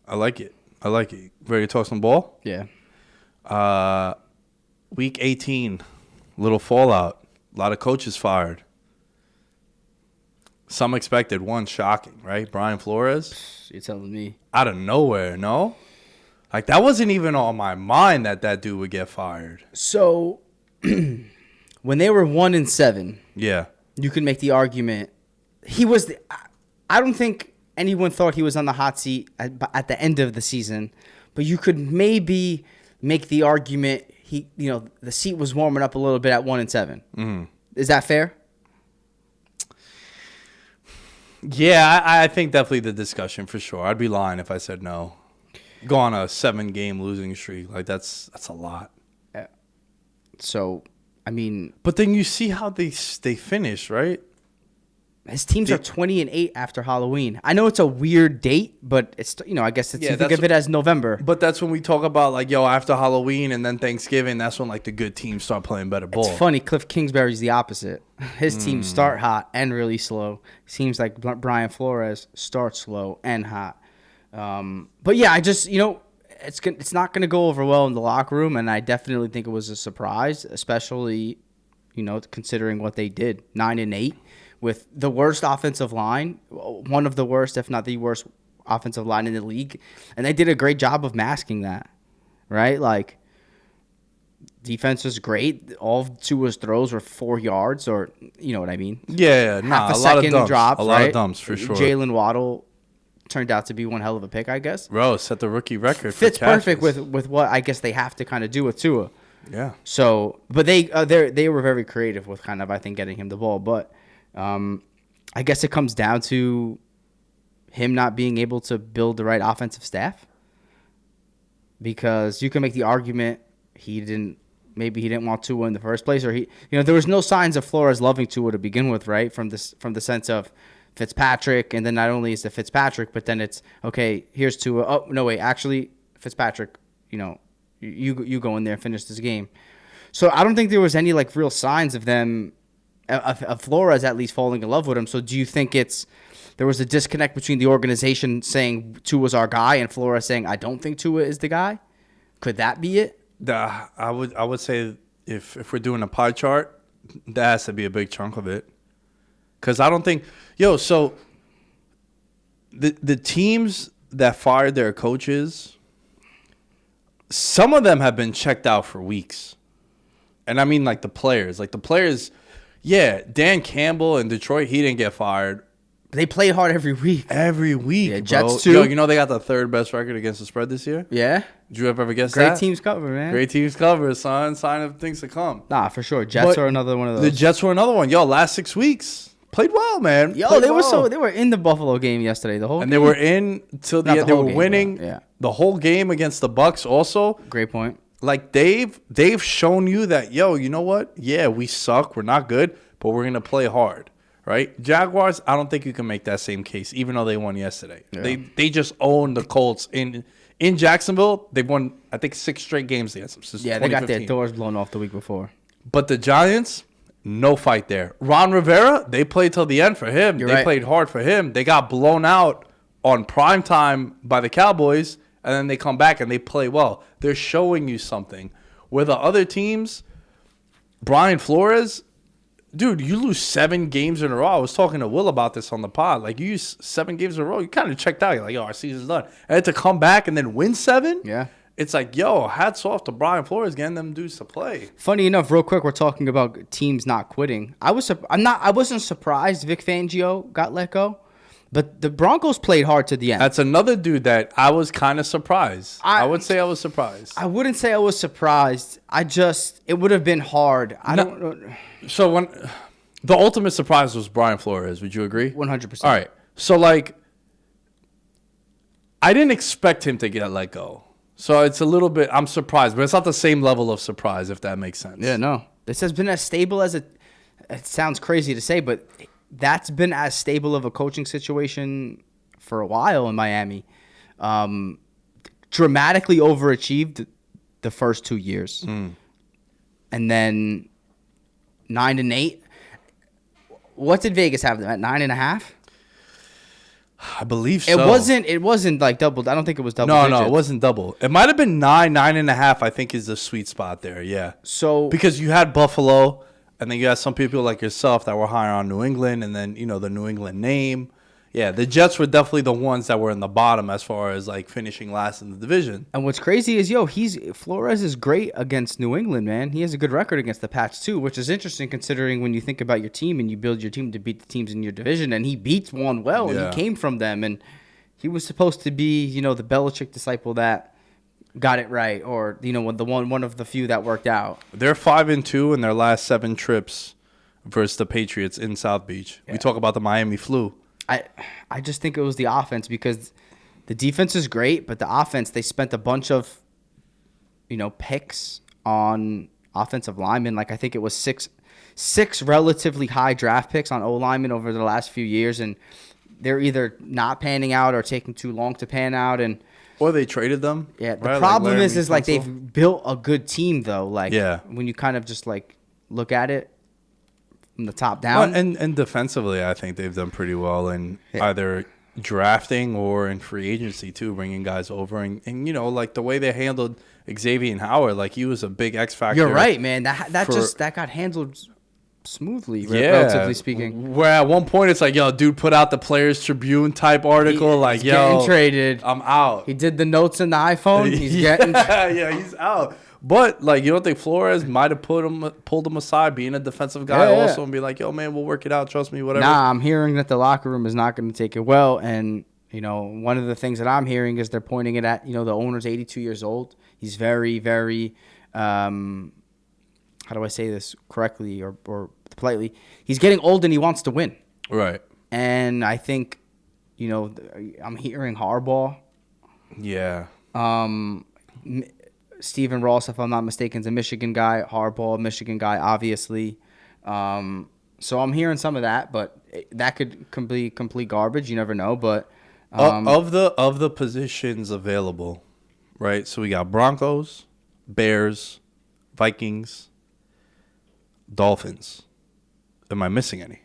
I like it. Ready to talk some ball? Yeah. Week 18, little fallout. A lot of coaches fired. Some expected, one shocking, right? Brian Flores. You're telling me. Out of nowhere, no? Like, that wasn't even on my mind that dude would get fired. So, when they were 1-7, Yeah. you could make the argument. I don't think anyone thought he was on the hot seat at the end of the season, but you could maybe make the argument the seat was warming up a little bit at 1-7. Mm-hmm. Is that fair? Yeah, I think definitely the discussion for sure. I'd be lying if I said no. Go on a 7-game losing streak. Like, that's a lot. So, I mean. But then you see how they finish, right? His teams are 20-8 after Halloween. I know it's a weird date, but it's I guess you think of it as November. But that's when we talk about like after Halloween and then Thanksgiving. That's when like the good teams start playing better ball. It's funny. Cliff Kingsbury's the opposite. His teams start hot and really slow. Seems like Brian Flores starts slow and hot. But yeah, I just it's not going to go over well in the locker room, and I definitely think it was a surprise, especially considering what they did, 9-8. With the worst offensive line, one of the worst, if not the worst offensive line in the league. And they did a great job of masking that, right? Like, defense was great. All of Tua's throws were 4 yards, or you know what I mean? Yeah, half a second drops, a lot of dumps for sure. Jalen Waddle turned out to be one hell of a pick, I guess. Bro, set the rookie record. Fits perfect with what I guess they have to kind of do with Tua. Yeah. So, but they were very creative with kind of, I think, getting him the ball, but. I guess it comes down to him not being able to build the right offensive staff, because you can make the argument maybe he didn't want Tua in the first place, or there was no signs of Flores loving Tua to begin with, right? From the sense of Fitzpatrick, and then not only is it Fitzpatrick, but then it's okay. Here's Tua. Oh no, wait, actually Fitzpatrick. You go in there and finish this game. So I don't think there was any like real signs of them. Of Flores at least falling in love with him. So do you think there was a disconnect between the organization saying Tua's our guy and Flores saying I don't think Tua is the guy? Could that be it? I would say if we're doing a pie chart, that has to be a big chunk of it. Because I don't think so the teams that fired their coaches, some of them have been checked out for weeks. And I mean like the players. Yeah, Dan Campbell in Detroit, he didn't get fired. They play hard every week. Yeah, Jets too. They got the third best record against the spread this year? Yeah. Did you ever guess that? Great teams cover, man. Great teams cover, son. Sign of things to come. Nah, for sure. Jets are another one of those. The Jets were another one. Last 6 weeks. Played well, man. They were in the Buffalo game yesterday. The whole game. And they were in till the end. They were winning the whole game against the Bucks also. Great point. Like they've shown you that, you know what? Yeah, we suck. We're not good. But we're going to play hard, right? Jaguars, I don't think you can make that same case, even though they won yesterday. Yeah. They just owned the Colts. In Jacksonville, they've won, I think, 6 straight games against them since 2015. They got their doors blown off the week before. But the Giants, no fight there. Ron Rivera, they played till the end for him. They played hard for him. They got blown out on prime time by the Cowboys, and then they come back and they play well. They're showing you something. Where the other teams, Brian Flores... Dude, you lose 7 games in a row. I was talking to Will about this on the pod. Like, you use 7 games in a row, you kind of checked out. You're like, our season's done. And to come back and then win 7? Yeah. It's like, hats off to Brian Flores getting them dudes to play. Funny enough, real quick, we're talking about teams not quitting. I wasn't surprised Vic Fangio got let go, but the Broncos played hard to the end. That's another dude that I was kind of surprised. I would say I was surprised. I wouldn't say I was surprised. It would have been hard. Don't know. So when the ultimate surprise was Brian Flores, would you agree? 100%. All right. So like, I didn't expect him to get let go. So it's a little bit, I'm surprised, but it's not the same level of surprise, if that makes sense. Yeah, no. This has been as stable as it sounds crazy to say, but that's been as stable of a coaching situation for a while in Miami. Dramatically overachieved the first 2 years. And then 9-8. What did Vegas have them at? 9.5? I believe so. It wasn't like double. I don't think it was double. No, it wasn't double. It might have been 9.5. I think is the sweet spot there. Yeah. So because you had Buffalo, and then you had some people like yourself that were higher on New England, and then the New England name. Yeah, the Jets were definitely the ones that were in the bottom as far as like finishing last in the division. And what's crazy is, Flores is great against New England, man. He has a good record against the Pats too, which is interesting considering when you think about your team and you build your team to beat the teams in your division, and he beats one well, and he came from them, and he was supposed to be, the Belichick disciple that got it right, or one of the few that worked out. They're 5-2 in their last 7 trips versus the Patriots in South Beach. Yeah. We talk about the Miami flu. I just think it was the offense, because the defense is great, but the offense, they spent a bunch of, picks on offensive linemen. Like I think it was six relatively high draft picks on O linemen over the last few years, and they're either not panning out or taking too long to pan out, or they traded them. Yeah, the problem is like they've built a good team though. Like when you kind of just like look at it from the top down. Well, and defensively, I think they've done pretty well in either drafting or in free agency too, bringing guys over, and like the way they handled Xavier Howard, like he was a big X factor. You're right, man. That got handled smoothly, relatively speaking. Where at one point it's like, dude put out the Players Tribune type article, he's getting traded. I'm out. He did the notes in the iPhone. He's getting he's out. But like, you don't think Flores might have pulled him aside, being a defensive guy also, and be like, yo, man, we'll work it out. Trust me, whatever. Nah, I'm hearing that the locker room is not going to take it well, and one of the things that I'm hearing is they're pointing it at the owner's 82 years old. He's very, very how do I say this correctly or politely? He's getting old and he wants to win. Right. And I think, I'm hearing Harbaugh. Yeah. Stephen Ross, if I'm not mistaken, is a Michigan guy. Harbaugh, Michigan guy, obviously. So I'm hearing some of that, but that could be complete garbage. You never know. But of the positions available, right? So we got Broncos, Bears, Vikings, Dolphins. Am I missing any?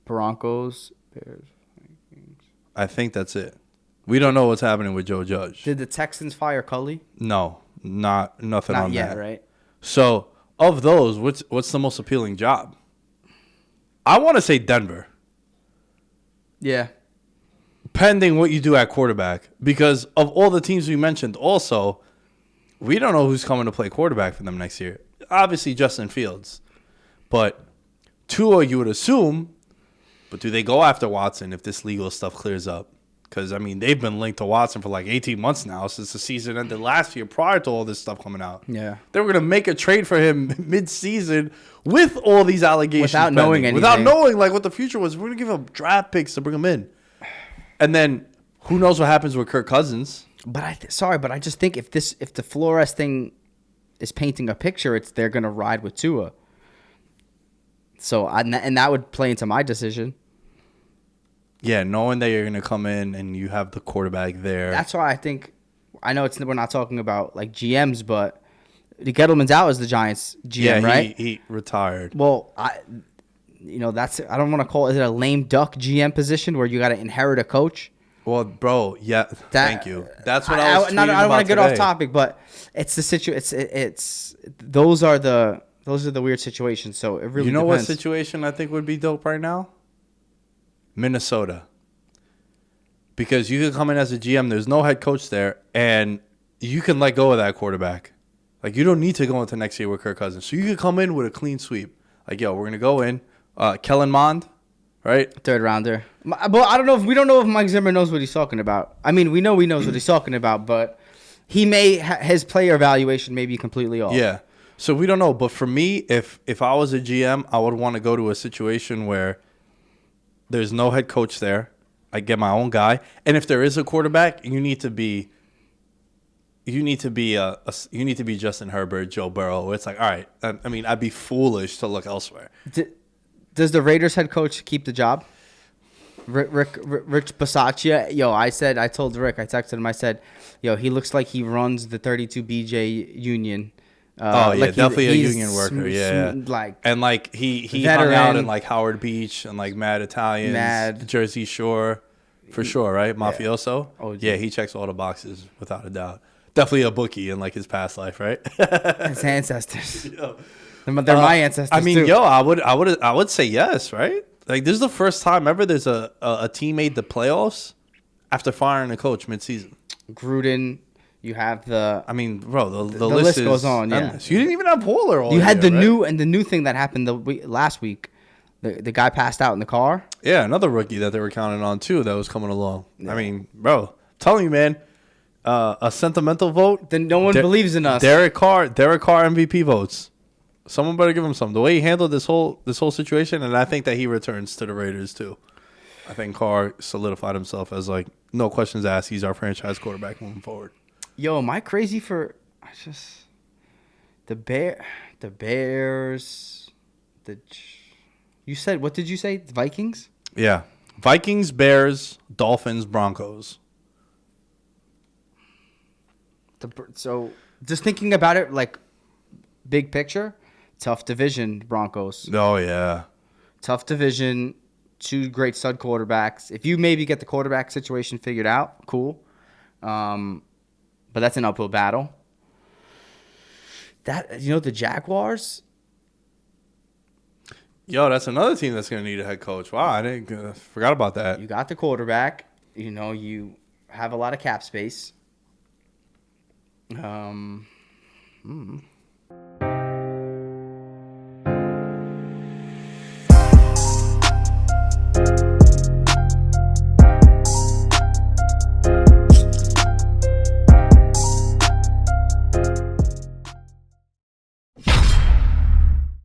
Broncos, Bears, Vikings. I think that's it. We don't know what's happening with Joe Judge. Did the Texans fire Culley? No, nothing on that. Not yet, right? So of those, what's the most appealing job? I want to say Denver. Yeah. Pending what you do at quarterback, because of all the teams we mentioned, also, we don't know who's coming to play quarterback for them next year. Obviously, Justin Fields. But Tua, you would assume, but do they go after Watson if this legal stuff clears up? Because, they've been linked to Watson for like 18 months now since the season ended last year prior to all this stuff coming out. Yeah. They were going to make a trade for him mid-season with all these allegations. Without knowing anything. Without knowing what the future was. We're going to give him draft picks to bring him in. And then who knows what happens with Kirk Cousins. But I just think if the Flores thing is painting a picture, they're going to ride with Tua. So, and that would play into my decision. Yeah, knowing that you're going to come in and you have the quarterback there. That's why I think, I know we're not talking about like GMs, but Gettleman's out as the Giants GM, right? He retired. Well, I don't want to call it a lame duck GM position where you got to inherit a coach. Well, bro, thank you. That's what I was tweeting about I don't want to get today. off topic, but it's the it's those are the weird situations. So it really depends. What situation I think would be dope right now? Minnesota. Because you can come in as a GM, there's no head coach there, and you can let go of that quarterback. Like, you don't need to go into next year with Kirk Cousins. So you can come in with a clean sweep. Like, we're going to go in. Kellen Mond, right? Third rounder. But we don't know if Mike Zimmer knows what he's talking about. We know he knows what he's talking about, but he may his player evaluation may be completely off. Yeah. So we don't know. But for me, if I was a GM, I would want to go to a situation where there's no head coach there. I get my own guy, and if there is a quarterback, you need to be Justin Herbert, Joe Burrow. It's like, all right. I'd be foolish to look elsewhere. Does the Raiders head coach keep the job? Rich Bisaccia. I told Rick. I texted him. I said, he looks like he runs the 32 BJ union. Definitely a union worker. He hung out in like Howard Beach and like Mad Italians, Jersey Shore. For sure, right? Mafioso? Oh, yeah, he checks all the boxes without a doubt. Definitely a bookie in like his past life, right? His ancestors. They're my ancestors. I mean, too. I would say yes, right? Like this is the first time ever there's a team made the playoffs after firing a coach midseason. Gruden, you have the. I mean, bro, the list is goes on. Yeah, endless. You didn't even have Polar. You had the right? new thing that happened last week. The guy passed out in the car. Yeah, another rookie that they were counting on too that was coming along. Yeah. I mean, bro, I'm telling you, man, a sentimental vote. Then no one believes in us. Derek Carr MVP votes. Someone better give him some. The way he handled this whole situation, and I think that he returns to the Raiders too. I think Carr solidified himself as like no questions asked. He's our franchise quarterback moving forward. Yo, am I crazy for the Bears? You said, what did you say? The Vikings? Yeah. Vikings, Bears, Dolphins, Broncos. So just thinking about it like big picture, tough division, Broncos. Oh, yeah. Tough division, 2 great stud quarterbacks. If you maybe get the quarterback situation figured out, cool. But that's an uphill battle. The Jaguars. Yo, that's another team that's going to need a head coach. Wow, I forgot about that. You got the quarterback. You have a lot of cap space.